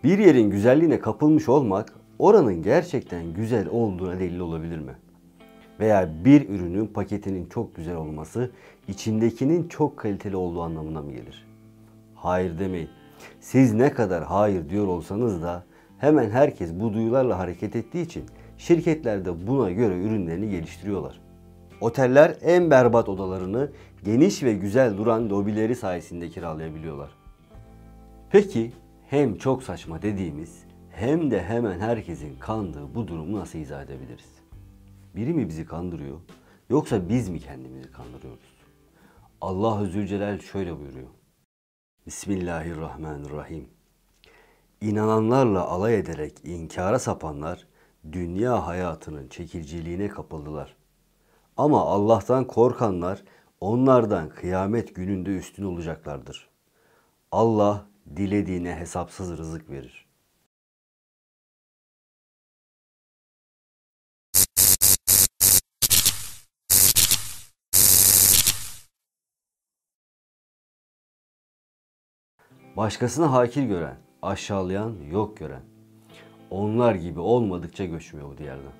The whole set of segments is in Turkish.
Bir yerin güzelliğine kapılmış olmak, oranın gerçekten güzel olduğuna delil olabilir mi? Veya bir ürünün paketinin çok güzel olması, içindekinin çok kaliteli olduğu anlamına mı gelir? Hayır demeyin. Siz ne kadar hayır diyor olsanız da hemen herkes bu duyularla hareket ettiği için şirketler de buna göre ürünlerini geliştiriyorlar. Oteller en berbat odalarını geniş ve güzel duran lobileri sayesinde kiralayabiliyorlar. Peki hem çok saçma dediğimiz hem de hemen herkesin kandığı bu durumu nasıl izah edebiliriz? Biri mi bizi kandırıyor yoksa biz mi kendimizi kandırıyoruz? Allah-u Zülcelal şöyle buyuruyor. Bismillahirrahmanirrahim. İnananlarla alay ederek inkara sapanlar dünya hayatının çekiciliğine kapıldılar. Ama Allah'tan korkanlar onlardan kıyamet gününde üstün olacaklardır. Allah dilediğine hesapsız rızık verir. Başkasını hakir gören, aşağılayan, yok gören. Onlar gibi olmadıkça göçmüyor bu diyardan.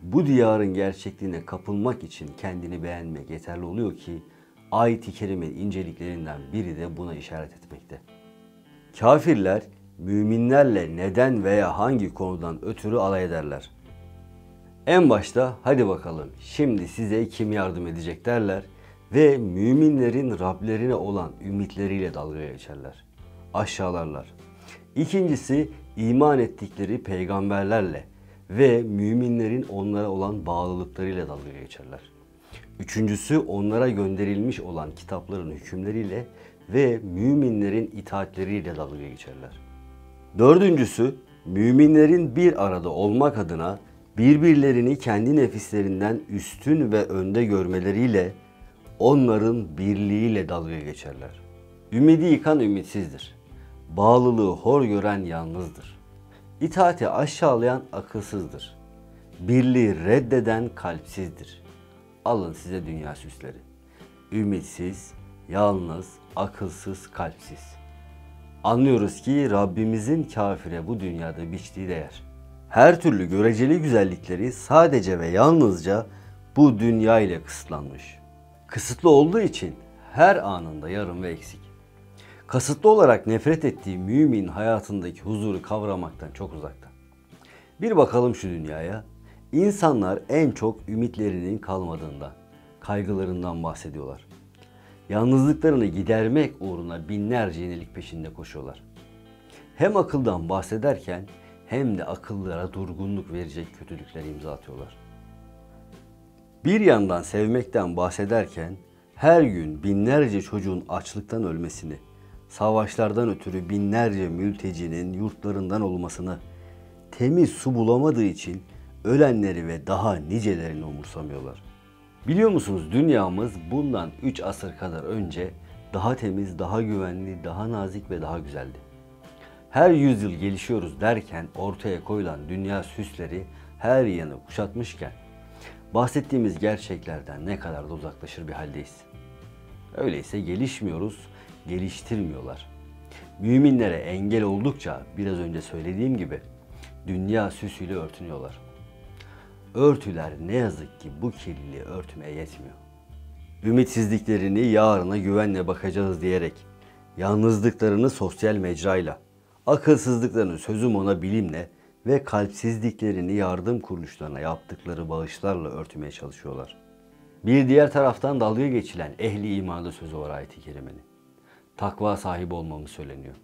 Bu diyarın gerçekliğine kapılmak için kendini beğenmek yeterli oluyor ki ayet-i kerimenin inceliklerinden biri de buna işaret etmekte. Kafirler müminlerle neden veya hangi konudan ötürü alay ederler. En başta hadi bakalım şimdi size kim yardım edecek derler ve müminlerin Rablerine olan ümitleriyle dalga geçerler. Aşağılarlar. İkincisi iman ettikleri peygamberlerle ve müminlerin onlara olan bağlılıklarıyla dalga geçerler. Üçüncüsü onlara gönderilmiş olan kitapların hükümleriyle ve müminlerin itaatleriyle dalga geçerler. Dördüncüsü müminlerin bir arada olmak adına birbirlerini kendi nefislerinden üstün ve önde görmeleriyle onların birliğiyle dalga geçerler. Ümidi yıkan ümitsizdir. Bağlılığı hor gören yalnızdır. İtaati aşağılayan akılsızdır. Birliği reddeden kalpsizdir. Alın size dünya süsleri. Ümitsiz, yalnız, akılsız, kalpsiz. Anlıyoruz ki Rabbimizin kafire bu dünyada biçtiği değer. Her türlü göreceli güzellikleri sadece ve yalnızca bu dünya ile kısıtlanmış. Kısıtlı olduğu için her anında yarım ve eksik. Kasıtlı olarak nefret ettiği mümin hayatındaki huzuru kavramaktan çok uzakta. Bir bakalım şu dünyaya. İnsanlar en çok ümitlerinin kalmadığından, kaygılarından bahsediyorlar. Yalnızlıklarını gidermek uğruna binlerce yenilik peşinde koşuyorlar. Hem akıldan bahsederken hem de akıllara durgunluk verecek kötülükler imza atıyorlar. Bir yandan sevmekten bahsederken her gün binlerce çocuğun açlıktan ölmesini, savaşlardan ötürü binlerce mültecinin yurtlarından olmasını, temiz su bulamadığı için ölenleri ve daha nicelerini umursamıyorlar. Biliyor musunuz dünyamız bundan 3 asır kadar önce daha temiz, daha güvenli, daha nazik ve daha güzeldi. Her yüzyıl gelişiyoruz derken ortaya koyulan dünya süsleri her yanı kuşatmışken bahsettiğimiz gerçeklerden ne kadar da uzaklaşır bir haldeyiz. Öyleyse gelişmiyoruz, geliştirmiyorlar. Müminlere engel oldukça biraz önce söylediğim gibi dünya süsüyle örtünüyorlar. Örtüler ne yazık ki bu kirliliği örtmeye yetmiyor. Ümitsizliklerini yarına güvenle bakacağız diyerek, yalnızlıklarını sosyal mecrayla, akılsızlıklarını sözüm ona bilimle ve kalpsizliklerini yardım kuruluşlarına yaptıkları bağışlarla örtmeye çalışıyorlar. Bir diğer taraftan dalga geçilen ehli imanda sözü var ayet-i kerimenin. Takva sahibi olmamız söyleniyor.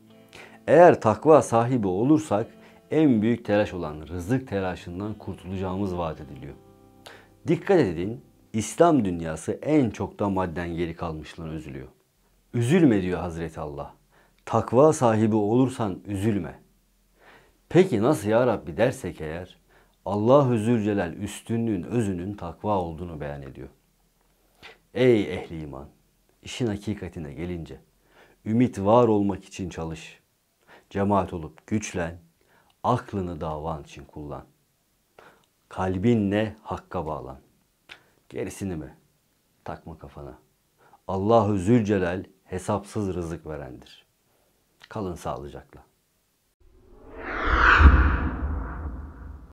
Eğer takva sahibi olursak en büyük telaş olan rızık telaşından kurtulacağımız vaat ediliyor. Dikkat edin, İslam dünyası en çok da madden geri kalmışlığına üzülüyor. Üzülme diyor Hazreti Allah. Takva sahibi olursan üzülme. Peki nasıl ya Rabbi dersek eğer, Allah-u Zülcelal üstünlüğün özünün takva olduğunu beyan ediyor. Ey ehli iman! İşin hakikatine gelince, ümit var olmak için çalış. Cemaat olup güçlen, aklını davan için kullan. Kalbinle hakka bağlan. Gerisini mi? Takma kafana. Allah-u Zülcelal hesapsız rızık verendir. Kalın sağlıcakla.